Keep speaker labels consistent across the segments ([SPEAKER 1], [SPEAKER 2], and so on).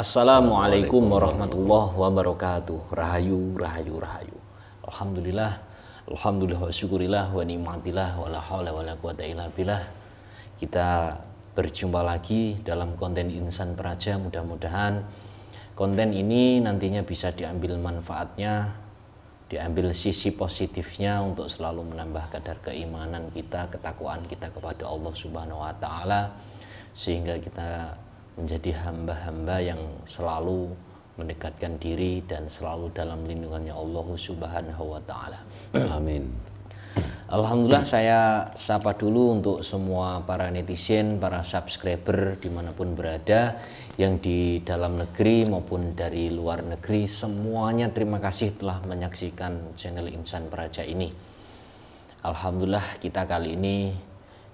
[SPEAKER 1] Assalamualaikum warahmatullahi wabarakatuh. Rahayu, rahayu, rahayu. Alhamdulillah, alhamdulillah wa syukurillah wa ni'matillah wa la haula wa la quwata illa billah. Kita berjumpa lagi dalam konten Insan Praja. Mudah-mudahan konten ini nantinya bisa diambil manfaatnya, diambil sisi positifnya untuk selalu menambah kadar keimanan kita, ketakwaan kita kepada Allah Subhanahu wa taala, sehingga kita menjadi hamba-hamba yang selalu mendekatkan diri dan selalu dalam lindungannya Allah Subhanahu wa taala.
[SPEAKER 2] Amin.
[SPEAKER 1] Alhamdulillah, saya sapa dulu untuk semua para netizen, para subscriber dimanapun berada, yang di dalam negeri maupun dari luar negeri, semuanya terima kasih telah menyaksikan channel Insan Praja ini. Alhamdulillah, kita kali ini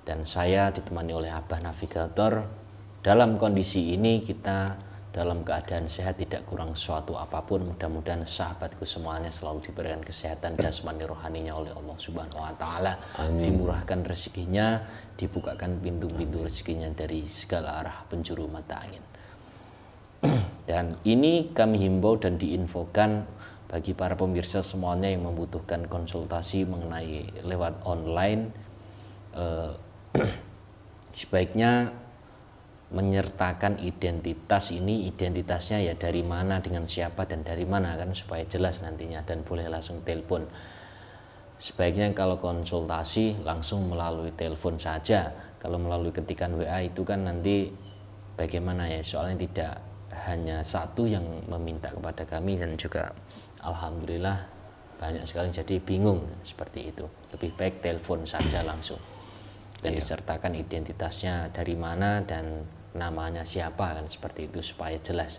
[SPEAKER 1] dan saya ditemani oleh Abah Navigator. Dalam kondisi ini kita dalam keadaan sehat, tidak kurang suatu apapun. Mudah-mudahan sahabatku semuanya selalu diberikan kesehatan jasmani rohaninya oleh Allah Subhanahu wa taala. Dimurahkan rezekinya, dibukakan pintu-pintu rezekinya dari segala arah penjuru mata angin. Dan ini kami himbau dan diinfokan bagi para pemirsa semuanya yang membutuhkan konsultasi mengenai lewat online, sebaiknya menyertakan identitas ini. Identitasnya ya dari mana, dengan siapa, dan dari mana, kan supaya jelas nantinya, dan boleh langsung telepon. Sebaiknya kalau konsultasi langsung melalui telepon saja. Kalau melalui ketikan WA itu kan nanti bagaimana ya, soalnya tidak hanya satu yang meminta kepada kami, dan juga alhamdulillah banyak sekali, jadi bingung seperti itu. Lebih baik telepon saja langsung dan disertakan identitasnya dari mana dan namanya siapa, kan seperti itu supaya jelas.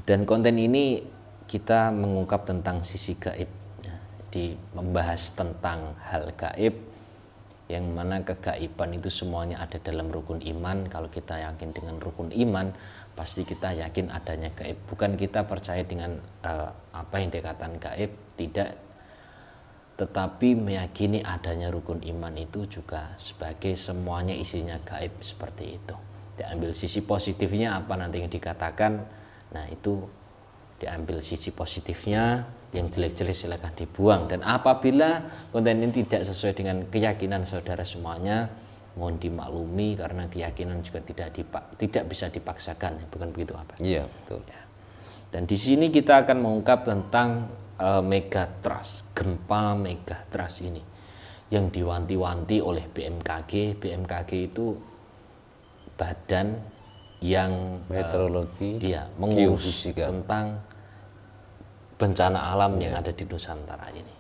[SPEAKER 1] Dan konten ini kita mengungkap tentang sisi gaib, jadi membahas tentang hal gaib, yang mana kegaiban itu semuanya ada dalam rukun iman. Kalau kita yakin dengan rukun iman, pasti kita yakin adanya gaib. Bukan kita percaya dengan apa yang dikatakan gaib, tidak, tetapi meyakini adanya rukun iman itu juga sebagai semuanya isinya gaib, seperti itu. Diambil sisi positifnya apa nanti yang dikatakan, nah itu diambil sisi positifnya, yang jelek-jelek silakan dibuang. Dan apabila konten ini tidak sesuai dengan keyakinan saudara semuanya, mohon dimaklumi, karena keyakinan juga tidak bisa dipaksakan, bukan begitu apa?
[SPEAKER 2] Iya, betul.
[SPEAKER 1] Ya. Dan di sini kita akan mengungkap tentang megatrust, gempa megatrust ini yang diwanti-wanti oleh BMKG. BMKG itu badan yang
[SPEAKER 2] meteorologi,
[SPEAKER 1] mengurus
[SPEAKER 2] geofisika
[SPEAKER 1] tentang bencana alam yang ada di Nusantara ini.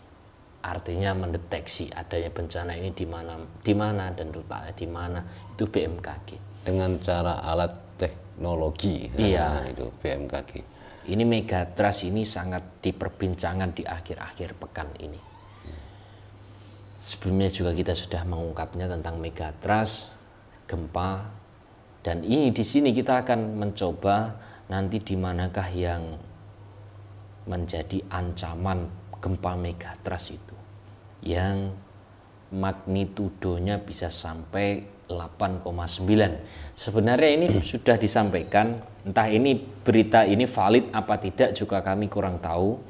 [SPEAKER 1] Artinya mendeteksi adanya bencana ini di mana dan letaknya di mana, itu BMKG. Dengan
[SPEAKER 2] cara alat teknologi, itu BMKG.
[SPEAKER 1] Ini megatrust ini sangat diperbincangkan di akhir-akhir pekan ini. Sebelumnya juga kita sudah mengungkapnya tentang megatrust, gempa, dan ini di sini kita akan mencoba nanti di manakah yang menjadi ancaman gempa megatrust itu, yang magnitudonya bisa sampai 8,9. Sebenarnya ini sudah disampaikan, entah ini berita ini valid apa tidak juga kami kurang tahu.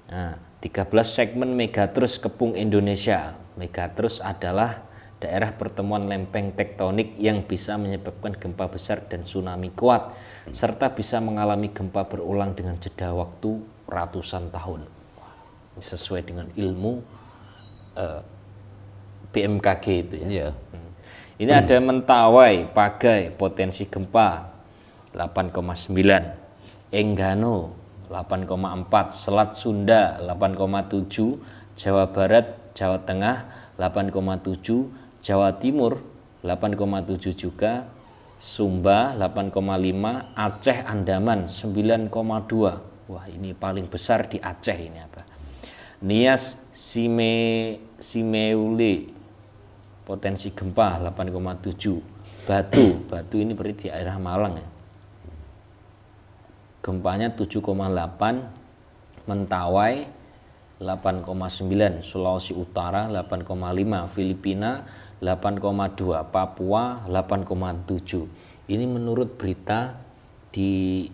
[SPEAKER 1] Nah, 13 segmen megatrust kepung Indonesia. Megatrust adalah daerah pertemuan lempeng tektonik yang bisa menyebabkan gempa besar dan tsunami kuat, serta bisa mengalami gempa berulang dengan jeda waktu ratusan tahun. Sesuai dengan ilmu BMKG itu ya. Ini ada Mentawai, Pagai, potensi gempa 8,9, Enggano 8,4, Selat Sunda 8,7, Jawa Barat, Jawa Tengah 8,7, Jawa Timur 8,7 juga, Sumba 8,5, Aceh Andaman 9,2. Wah, ini paling besar di Aceh ini apa? Nias Simeule potensi gempa 8,7. Batu ini berarti di daerah Malang ya. Gempanya 7,8. Mentawai 8,9. Sulawesi Utara 8,5. Filipina 8,2. Papua 8,7. Ini menurut berita di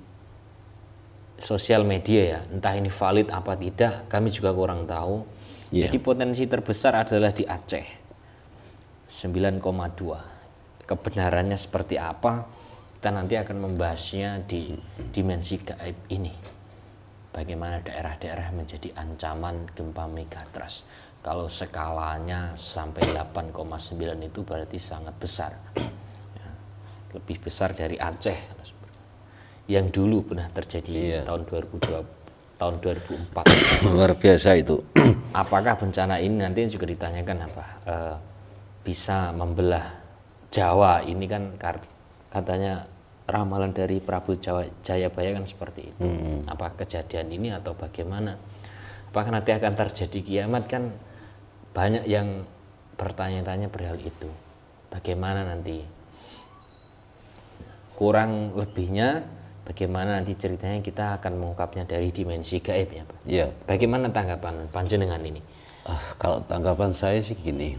[SPEAKER 1] sosial media ya, entah ini valid apa tidak, kami juga kurang tahu. Jadi potensi terbesar adalah di Aceh, 9,2. Kebenarannya seperti apa, kita nanti akan membahasnya di dimensi gaib ini. Bagaimana daerah-daerah menjadi ancaman gempa megatrust. Kalau skalanya sampai 8,9 itu berarti sangat besar. Lebih besar dari Aceh yang dulu pernah terjadi tahun 2004.
[SPEAKER 2] Luar biasa itu.
[SPEAKER 1] Apakah bencana ini nanti juga ditanyakan apa bisa membelah Jawa? Ini kan katanya ramalan dari Prabu Jayabaya kan seperti itu. Apakah kejadian ini atau bagaimana? Apakah nanti akan terjadi kiamat? Kan banyak yang bertanya-tanya perihal itu. Bagaimana nanti? Kurang lebihnya bagaimana nanti ceritanya kita akan mengungkapnya dari dimensi gaib ya Pak.
[SPEAKER 2] Iya.
[SPEAKER 1] Bagaimana tanggapan panjenengan ini?
[SPEAKER 2] Kalau tanggapan saya sih gini,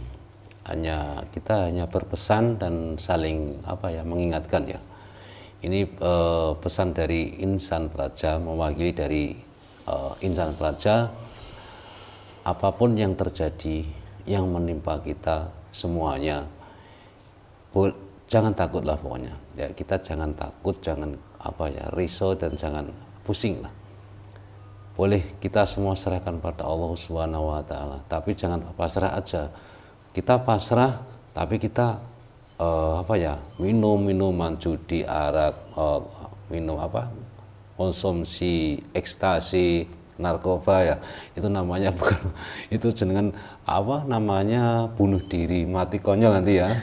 [SPEAKER 2] kita hanya berpesan dan saling mengingatkan ya. Ini pesan dari Insan Praja, mewakili dari Insan Praja. Apapun yang terjadi, yang menimpa kita semuanya, jangan takutlah pokoknya. Ya, kita jangan takut, jangan risau dan jangan pusing lah. Boleh kita semua serahkan pada Allah Subhanahu wa taala, tapi jangan pasrah aja. Kita pasrah tapi kita minum minuman judi, arak, konsumsi ekstasi, narkoba ya. Itu namanya itu jenengan bunuh diri, mati konyol nanti ya.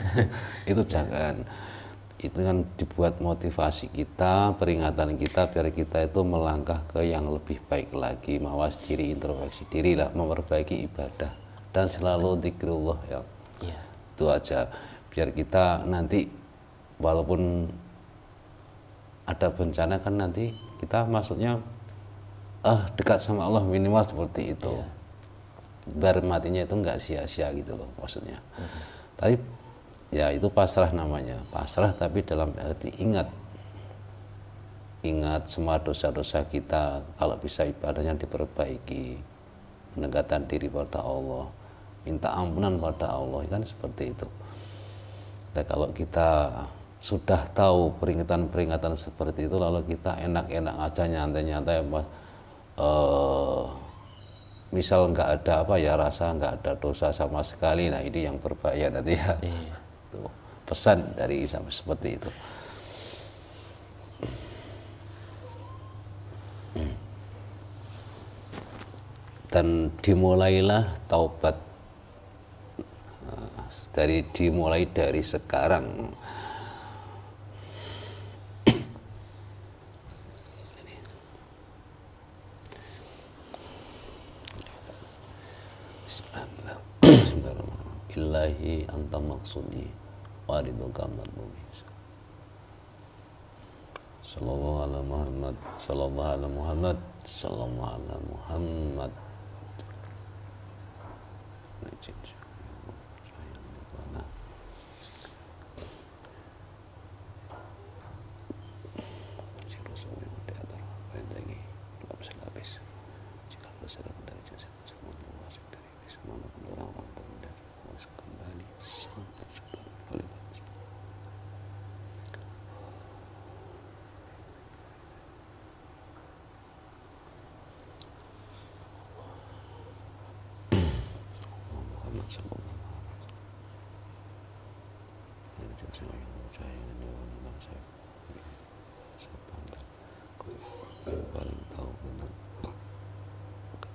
[SPEAKER 2] Itu jangan. Itu kan dibuat motivasi kita, peringatan kita biar kita itu melangkah ke yang lebih baik lagi, mawas diri, introspeksi diri lah, memperbaiki ibadah dan selalu zikrullah ya. Itu aja biar kita nanti walaupun ada bencana kan nanti kita maksudnya dekat sama Allah minimal seperti itu. Biar matinya itu enggak sia-sia gitu loh maksudnya. Tapi ya itu pasrah namanya, pasrah tapi dalam arti ingat semua dosa-dosa kita, kalau bisa ibadahnya diperbaiki, mendekatkan diri pada Allah, minta ampunan pada Allah, kan seperti itu. Dan kalau kita sudah tahu peringatan-peringatan seperti itu, lalu kita enak-enak aja nyantai-nyantai, misal nggak ada rasa nggak ada dosa sama sekali, nah ini yang berbahaya nanti ya. Tuh, pesan dari Isa seperti itu. Dan dimulailah taubat, dimulai dari sekarang. Bismillahirrahmanirrahim. Ilahi anta maksudi wariduka madlumi. Sallallahu ala Muhammad, sallallahu ala Muhammad, sallallahu ala Muhammad. Paling tahu tentang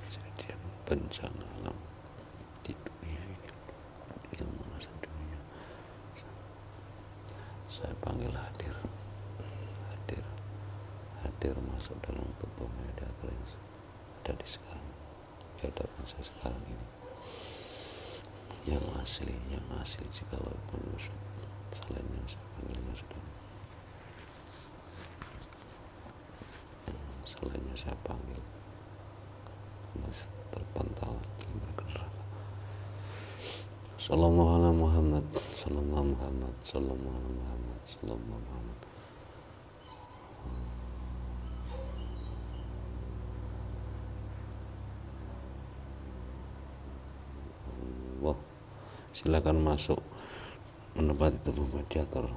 [SPEAKER 2] kejadian bencana alam di dunia ini, yang mana dunia. Saya panggil hadir masuk dalam tubuh mediator yang ada di sekarang, di hadapan saya sekarang ini, yang asli jikalau selain yang saya panggilnya sudah, selainnya saya panggil masih terpental bergerak. Sallallahu ala Muhammad, sallallahu Muhammad, sallallahu Muhammad, sallallahu Muhammad. silakan masuk menempati tubuh mediator.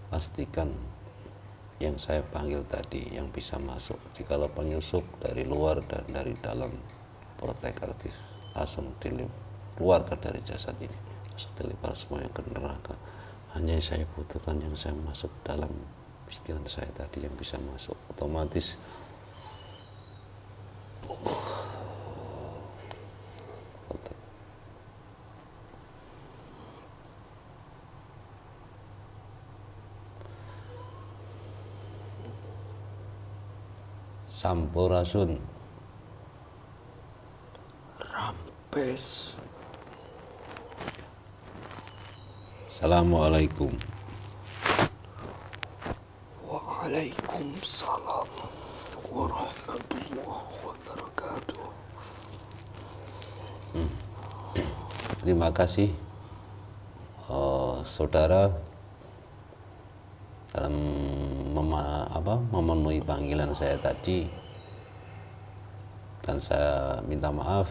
[SPEAKER 2] Pastikan yang saya panggil tadi yang bisa masuk. Jikalau penyusup dari luar dan dari dalam, protektif langsung dikeluarkan dari jasad ini, langsung dilempar semuanya ke neraka. Hanya yang saya butuhkan yang saya masuk dalam pikiran saya tadi yang bisa masuk otomatis. Sampurasun.
[SPEAKER 3] Rampes.
[SPEAKER 2] Assalamualaikum.
[SPEAKER 3] Waalaikumsalam warahmatullahi wabarakatuh.
[SPEAKER 2] Terima kasih saudara dalam memenuhi panggilan saya tadi, dan saya minta maaf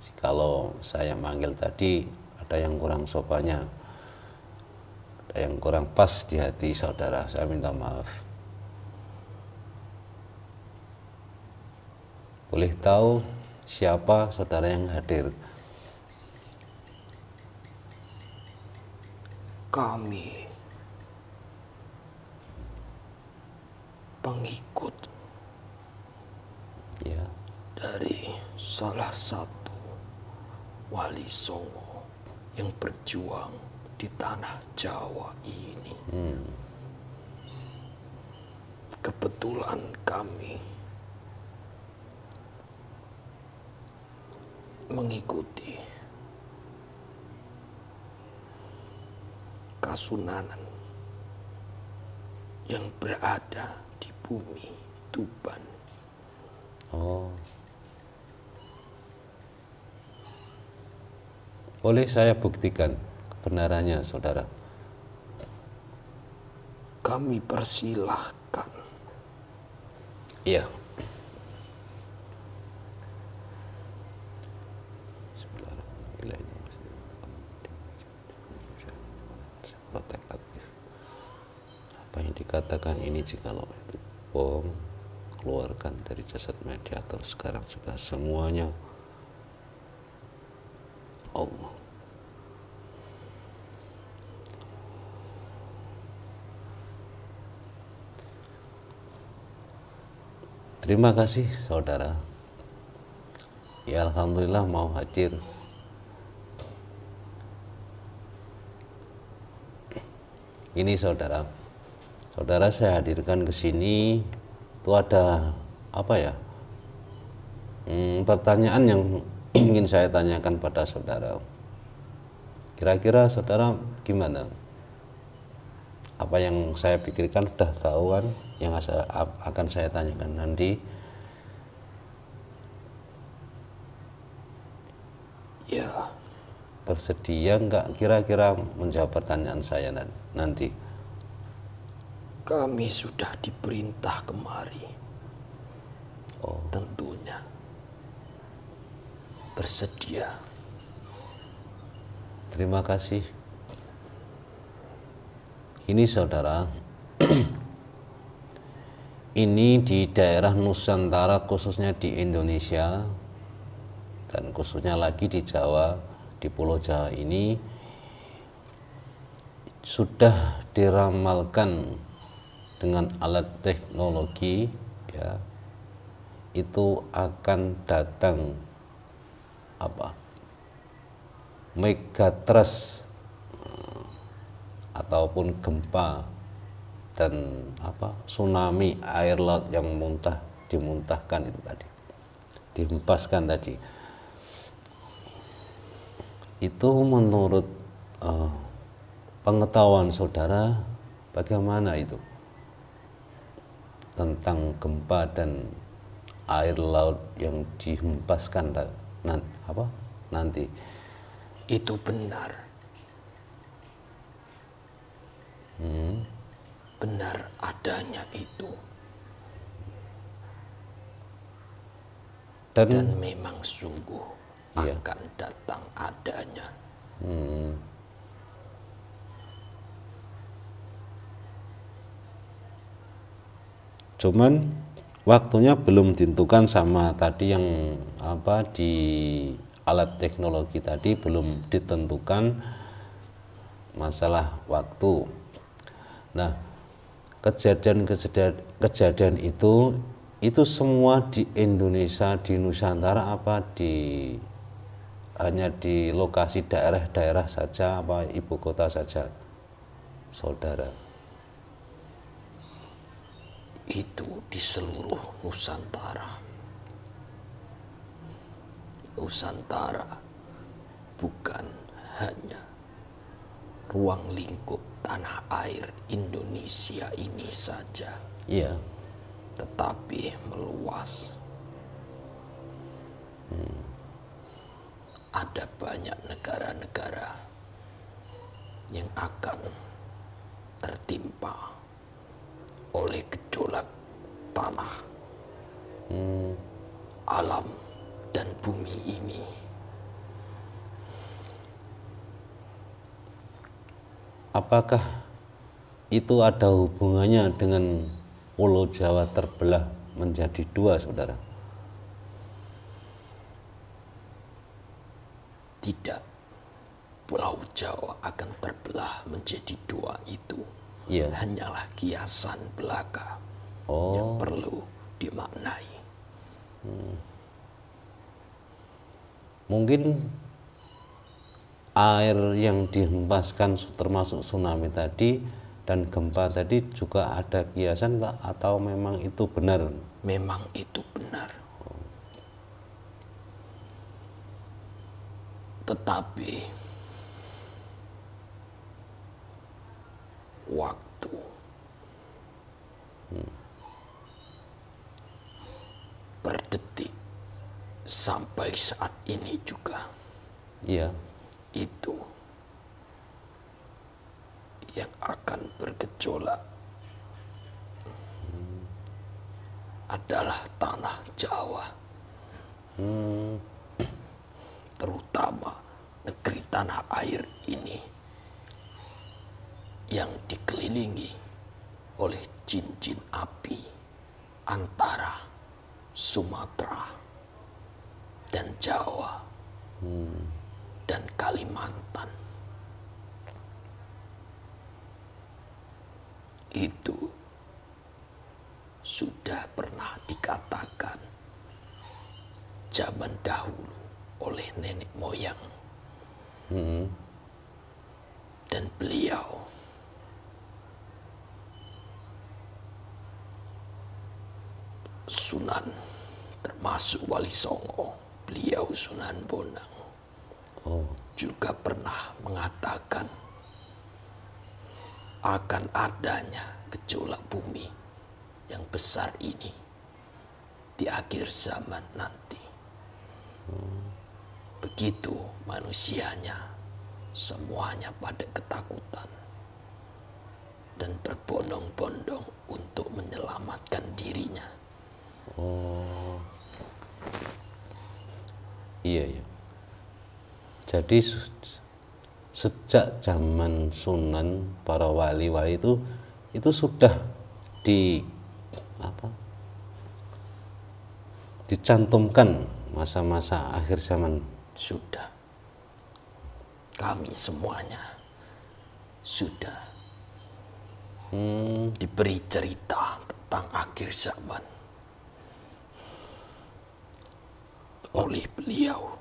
[SPEAKER 2] jikalau saya manggil tadi ada yang kurang sopannya, ada yang kurang pas di hati saudara. Saya minta maaf. Boleh tahu siapa saudara yang hadir?
[SPEAKER 3] Kami pengikut
[SPEAKER 2] Ya,
[SPEAKER 3] dari salah satu wali songo yang berjuang di tanah Jawa ini. Kebetulan kami mengikuti Kasunanan yang berada di bumi Tuban.
[SPEAKER 2] oh, boleh saya buktikan kebenarannya saudara?
[SPEAKER 3] Kami persilahkan.
[SPEAKER 2] Iya. Protektif. Apa yang dikatakan ini jikalau itu bohong, keluarkan dari jasad mediator sekarang juga semuanya. Allah. Terima kasih saudara. Ya alhamdulillah mau hadir. Ini saudara, saudara saya hadirkan ke sini itu ada apa ya? Pertanyaan yang ingin saya tanyakan pada saudara. Kira-kira saudara gimana? Apa yang saya pikirkan sudah tahu kan? Yang akan saya tanyakan nanti.
[SPEAKER 3] Ya,
[SPEAKER 2] Bersedia nggak kira-kira menjawab pertanyaan saya nanti?
[SPEAKER 3] kami sudah diperintah kemari.
[SPEAKER 2] Oh,
[SPEAKER 3] Tentunya bersedia.
[SPEAKER 2] terima kasih. Ini saudara, ini di daerah Nusantara khususnya di Indonesia dan khususnya lagi di Jawa, di Pulau Jawa ini sudah diramalkan dengan alat teknologi, ya, itu akan datang apa, megatrust ataupun gempa dan apa, tsunami air laut yang dimuntahkan itu tadi, dihempaskan tadi. Itu menurut pengetahuan saudara bagaimana itu tentang gempa dan air laut yang dihempaskan nanti?
[SPEAKER 3] Itu benar. Benar adanya itu. Dan memang sungguh akan datang adanya.
[SPEAKER 2] Cuman waktunya belum ditentukan sama tadi yang apa, di alat teknologi tadi belum ditentukan masalah waktu. Nah, kejadian itu semua di Indonesia, di Nusantara, apa hanya di lokasi daerah-daerah saja, apa ibu kota saja, saudara?
[SPEAKER 3] Itu di seluruh Nusantara. Nusantara bukan hanya ruang lingkup tanah air Indonesia ini saja,
[SPEAKER 2] Iya.
[SPEAKER 3] tetapi meluas. Ada banyak negara-negara yang akan tertimpa oleh gejolak tanah, alam dan bumi ini.
[SPEAKER 2] Apakah itu ada hubungannya dengan Pulau Jawa terbelah menjadi dua, saudara?
[SPEAKER 3] Tidak, Pulau Jawa akan terbelah menjadi dua itu.
[SPEAKER 2] Iya.
[SPEAKER 3] Hanyalah kiasan belaka yang perlu dimaknai.
[SPEAKER 2] Mungkin air yang dihempaskan termasuk tsunami tadi dan gempa tadi juga ada kiasan, atau memang itu benar?
[SPEAKER 3] Memang itu benar. Tetapi waktu per detik sampai saat ini juga
[SPEAKER 2] Iya.
[SPEAKER 3] itu yang akan bergejolak adalah tanah Jawa, terutama negeri tanah air ini yang dikelilingi oleh cincin api antara Sumatera dan Jawa dan Kalimantan. Itu sudah pernah dikatakan zaman dahulu oleh nenek moyang, dan beliau Sunan, termasuk Wali Songo, beliau Sunan Bonang, juga pernah mengatakan akan adanya gejolak bumi yang besar ini di akhir zaman nanti. Begitu manusianya semuanya pada ketakutan dan berbondong-bondong untuk menyelamatkan dirinya.
[SPEAKER 2] Iya. Jadi sejak zaman Sunan, para wali-wali itu sudah dicantumkan masa-masa akhir zaman.
[SPEAKER 3] Sudah, kami semuanya sudah diberi cerita tentang akhir zaman oleh beliau.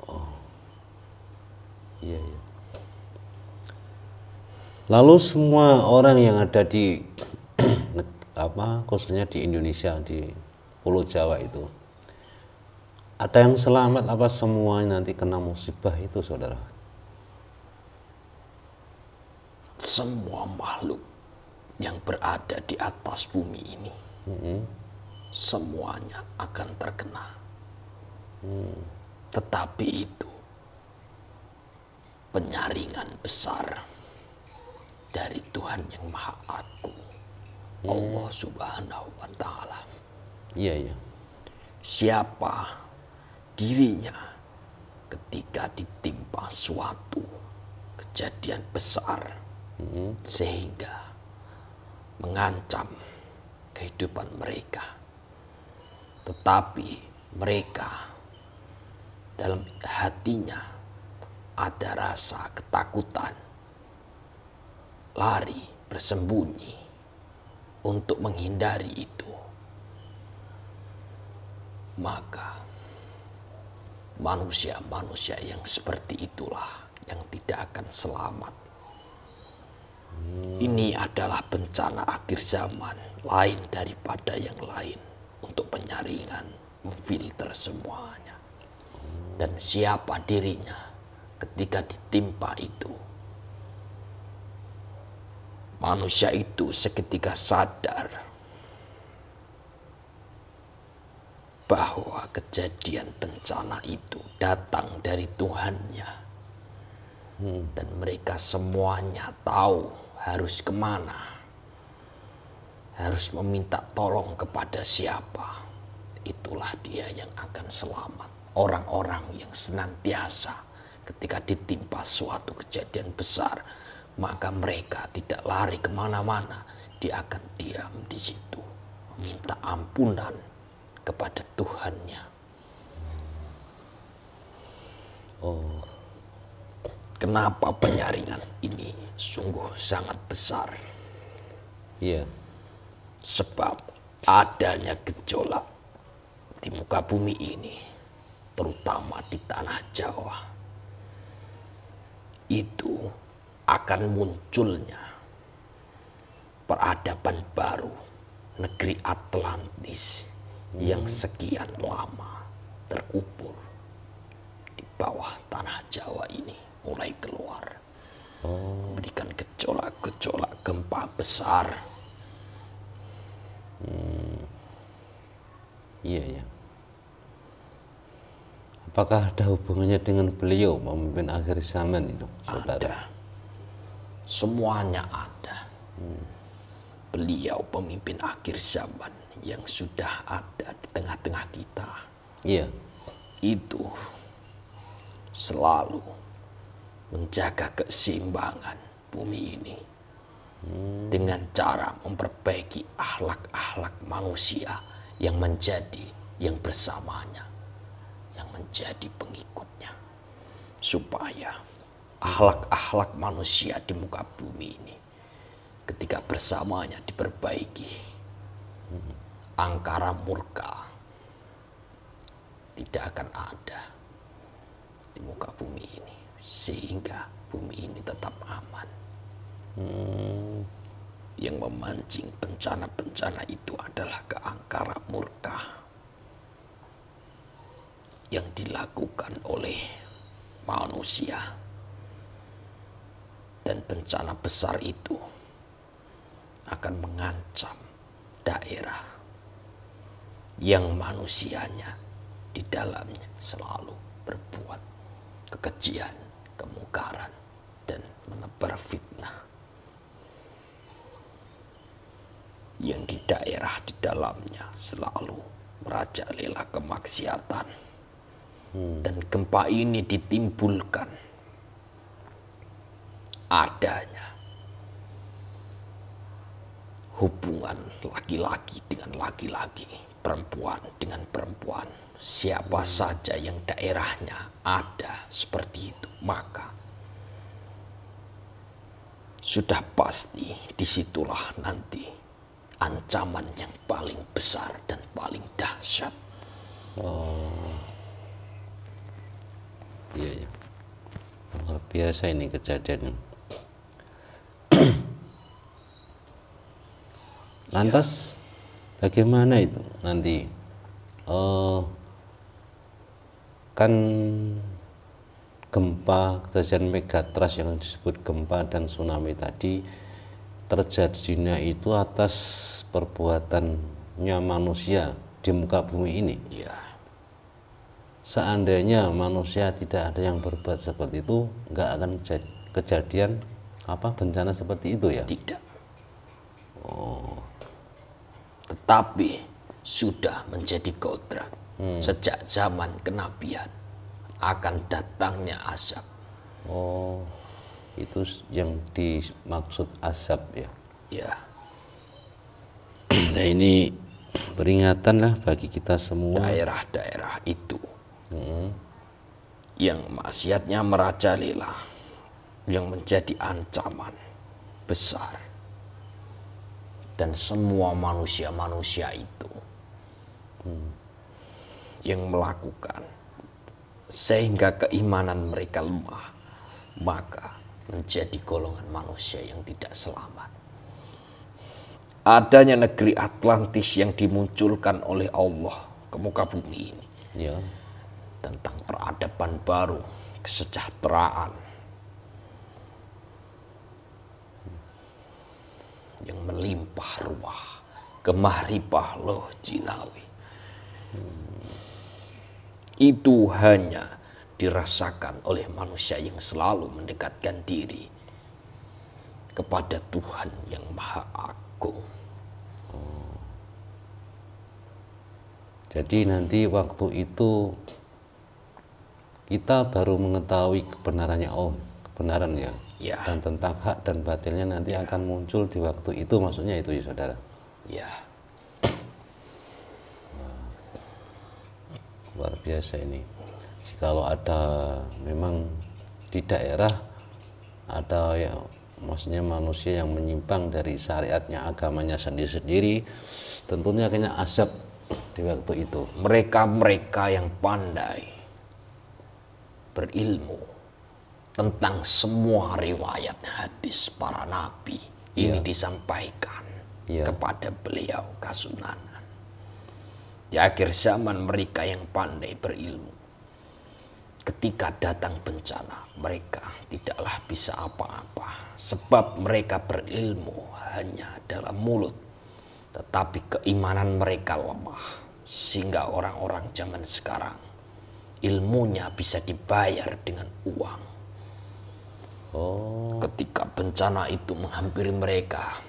[SPEAKER 2] Iya, iya. Lalu semua orang yang ada di khususnya di Indonesia, di Pulau Jawa itu, ada yang selamat apa semuanya nanti kena musibah itu, saudara?
[SPEAKER 3] Semua makhluk yang berada di atas bumi ini, semuanya akan terkena. Tetapi itu penyaringan besar dari Tuhan yang Maha Agung, Allah Subhanahu wa Ta'ala.
[SPEAKER 2] Iya, iya.
[SPEAKER 3] Siapa dirinya ketika ditimpa suatu kejadian besar sehingga mengancam kehidupan mereka, tetapi mereka dalam hatinya ada rasa ketakutan, lari, bersembunyi untuk menghindari itu, maka manusia-manusia yang seperti itulah yang tidak akan selamat. Ini adalah bencana akhir zaman, lain daripada yang lain, untuk penyaringan, memfilter semuanya. Dan siapa dirinya ketika ditimpa itu, manusia itu seketika sadar bahwa kejadian bencana itu datang dari Tuhannya. Dan mereka semuanya tahu harus kemana, harus meminta tolong kepada siapa. Itulah dia yang akan selamat. Orang-orang yang senantiasa ketika ditimpa suatu kejadian besar, maka mereka tidak lari kemana-mana. Dia akan diam di situ, meminta ampunan kepada Tuhannya.
[SPEAKER 2] Oh,
[SPEAKER 3] Kenapa penyaringan ini sungguh sangat besar?
[SPEAKER 2] iya.
[SPEAKER 3] Sebab adanya gejolak di muka bumi ini, terutama di tanah Jawa, itu akan munculnya peradaban baru, negeri Atlantis yang sekian lama terkubur di bawah tanah Jawa ini mulai keluar, memberikan gejolak-gejolak gempa besar.
[SPEAKER 2] Iya, iya. Apakah ada hubungannya dengan beliau memimpin akhir zaman itu, saudara?
[SPEAKER 3] Ada, semuanya ada. Beliau pemimpin akhir zaman yang sudah ada di tengah-tengah kita,
[SPEAKER 2] Iya.
[SPEAKER 3] itu selalu menjaga keseimbangan bumi ini dengan cara memperbaiki akhlak-akhlak manusia yang menjadi yang bersamanya, yang menjadi pengikutnya, supaya akhlak-akhlak manusia di muka bumi ini ketika bersamanya diperbaiki, angkara murka tidak akan ada di muka bumi ini, sehingga bumi ini tetap aman. Yang memancing bencana-bencana itu adalah keangkara murka yang dilakukan oleh manusia. Dan bencana besar itu akan mengancam daerah yang manusianya di dalamnya selalu berbuat kekejian, kemungkaran, dan menebar fitnah. Yang di daerah di dalamnya selalu merajalela kemaksiatan. Dan gempa ini ditimbulkan adanya hubungan laki-laki dengan laki-laki, perempuan dengan perempuan. Siapa saja yang daerahnya ada seperti itu, maka sudah pasti disitulah nanti ancaman yang paling besar dan paling dahsyat.
[SPEAKER 2] Iya, ya. Luar biasa ini kejadian. Lantas bagaimana itu nanti? Kan gempa, kejadian megatrust yang disebut gempa dan tsunami tadi terjadinya itu atas perbuatannya manusia di muka bumi ini.
[SPEAKER 3] Ya,
[SPEAKER 2] Seandainya manusia tidak ada yang berbuat seperti itu, nggak akan kejadian bencana seperti itu ya?
[SPEAKER 3] tidak. Tetapi sudah menjadi kodrat sejak zaman kenabian akan datangnya azab.
[SPEAKER 2] Oh, itu yang dimaksud azab ya.
[SPEAKER 3] Ya,
[SPEAKER 2] Nah ini peringatan lah bagi kita semua.
[SPEAKER 3] daerah-daerah itu yang maksiatnya merajalela, yang menjadi ancaman besar, dan semua manusia-manusia itu yang melakukan sehingga keimanan mereka lemah, maka menjadi golongan manusia yang tidak selamat. Adanya negeri Atlantis yang dimunculkan oleh Allah ke muka bumi ini
[SPEAKER 2] Ya,
[SPEAKER 3] tentang peradaban baru, kesejahteraan yang melimpah ruah, gemah ripah loh jinawi. Itu hanya dirasakan oleh manusia yang selalu mendekatkan diri kepada Tuhan yang Maha Agung.
[SPEAKER 2] jadi nanti waktu itu kita baru mengetahui kebenarannya, kebenaran ya.
[SPEAKER 3] Ya.
[SPEAKER 2] Dan tentang hak dan batilnya nanti akan muncul di waktu itu, maksudnya itu ya saudara.
[SPEAKER 3] Ya,
[SPEAKER 2] Luar biasa ini. Kalau ada memang di daerah ada ya, maksudnya manusia yang menyimpang dari syariatnya, agamanya sendiri-sendiri, tentunya kena azab di waktu itu.
[SPEAKER 3] mereka-mereka yang pandai berilmu tentang semua riwayat hadis para nabi ini disampaikan kepada beliau Kasunanan. Di akhir zaman mereka yang pandai berilmu, ketika datang bencana mereka tidaklah bisa apa-apa, sebab mereka berilmu hanya dalam mulut, tetapi keimanan mereka lemah, sehingga orang-orang zaman sekarang ilmunya bisa dibayar dengan uang. Ketika bencana itu menghampiri mereka,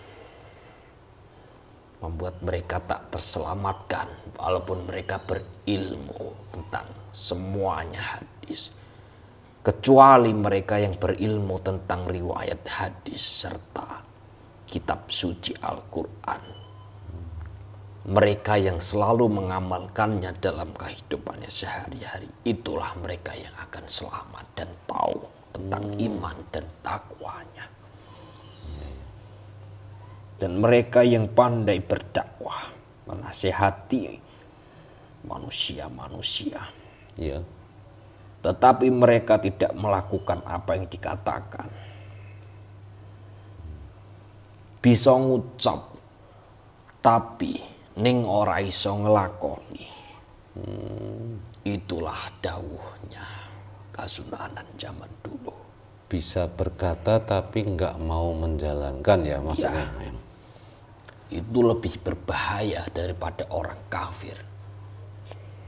[SPEAKER 3] membuat mereka tak terselamatkan walaupun mereka berilmu tentang semuanya hadis, kecuali mereka yang berilmu tentang riwayat hadis serta kitab suci Al-Quran. Mereka yang selalu mengamalkannya dalam kehidupannya sehari-hari, itulah mereka yang akan selamat dan tahu tentang iman dan takwanya. Dan mereka yang pandai berdakwah, menasihati manusia-manusia,
[SPEAKER 2] Ya,
[SPEAKER 3] tetapi mereka tidak melakukan apa yang dikatakan. Bisa ngucap, tapi ning ora iso ngelakoni. Itulah dawuhnya Kasunanan zaman dulu.
[SPEAKER 2] bisa berkata tapi nggak mau menjalankan ya maksudnya.
[SPEAKER 3] Itu lebih berbahaya daripada orang kafir.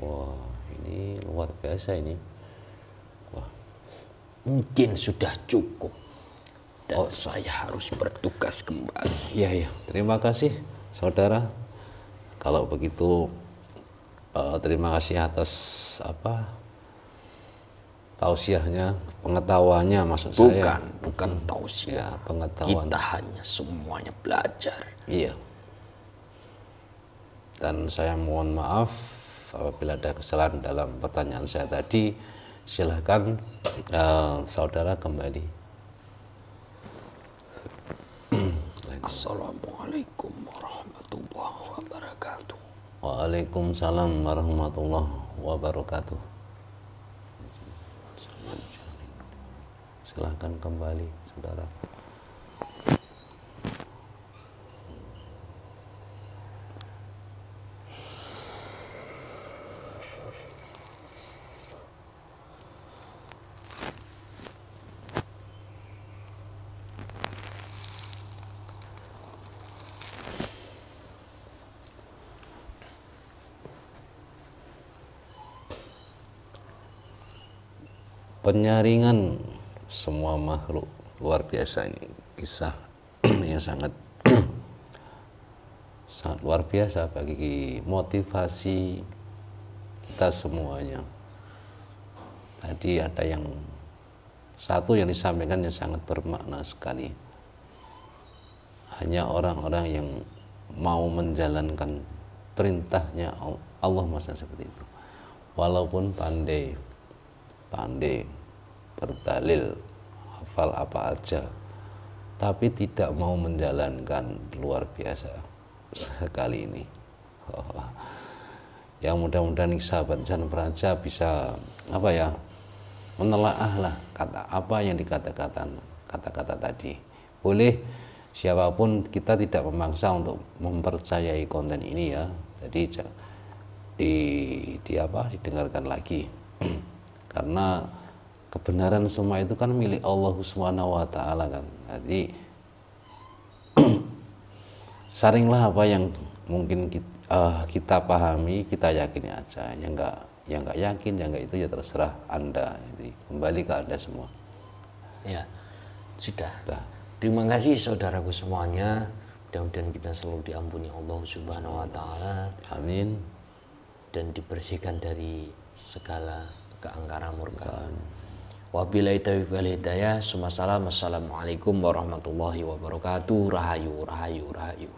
[SPEAKER 2] Wah, ini luar biasa ini.
[SPEAKER 3] Mungkin sudah cukup dan saya harus bertugas kembali.
[SPEAKER 2] Iya, iya. Terima kasih saudara. Kalau begitu terima kasih atas tausiahnya, pengetahuannya maksud saya.
[SPEAKER 3] Bukan tausiah.
[SPEAKER 2] Ya, pengetahuan.
[SPEAKER 3] Kita hanya semuanya belajar.
[SPEAKER 2] Iya. Dan saya mohon maaf apabila ada kesalahan dalam pertanyaan saya tadi. Silahkan saudara kembali.
[SPEAKER 3] Assalamualaikum warahmatullahi wabarakatuh.
[SPEAKER 2] Waalaikumsalam warahmatullahi wabarakatuh. Silahkan kembali, saudara. Penyaringan semua makhluk luar biasa ini, kisah yang sangat sangat luar biasa bagi motivasi kita semuanya. Tadi ada yang satu yang disampaikan yang sangat bermakna sekali. Hanya orang-orang yang mau menjalankan perintahnya Allah, maksudnya seperti itu. Walaupun pandai berdalil, hafal apa aja, tapi tidak mau menjalankan, luar biasa sekali ini. Yang mudah-mudahan sahabat Jalan Praja bisa menelaah lah kata apa yang dikatakan kata-kata tadi. Boleh siapapun, kita tidak memaksa untuk mempercayai konten ini ya. Jadi didengarkan lagi. Karena kebenaran semua itu kan milik Allah Subhanahu wa taala kan. Jadi saringlah apa yang mungkin kita pahami, kita yakini aja. Yang enggak yakin, yang enggak itu ya terserah Anda. Jadi kembali ke Anda semua.
[SPEAKER 1] Ya, sudah. Terima kasih saudaraku semuanya. Mudah-mudahan kita selalu diampuni Allah Subhanahu wa taala.
[SPEAKER 2] Amin.
[SPEAKER 1] Dan dibersihkan dari segala keangkaran murkaan. Wabillahi taufiq wal hidayah. Assalamualaikum warahmatullahi wabarakatuh. Rahayu, rahayu, rahayu.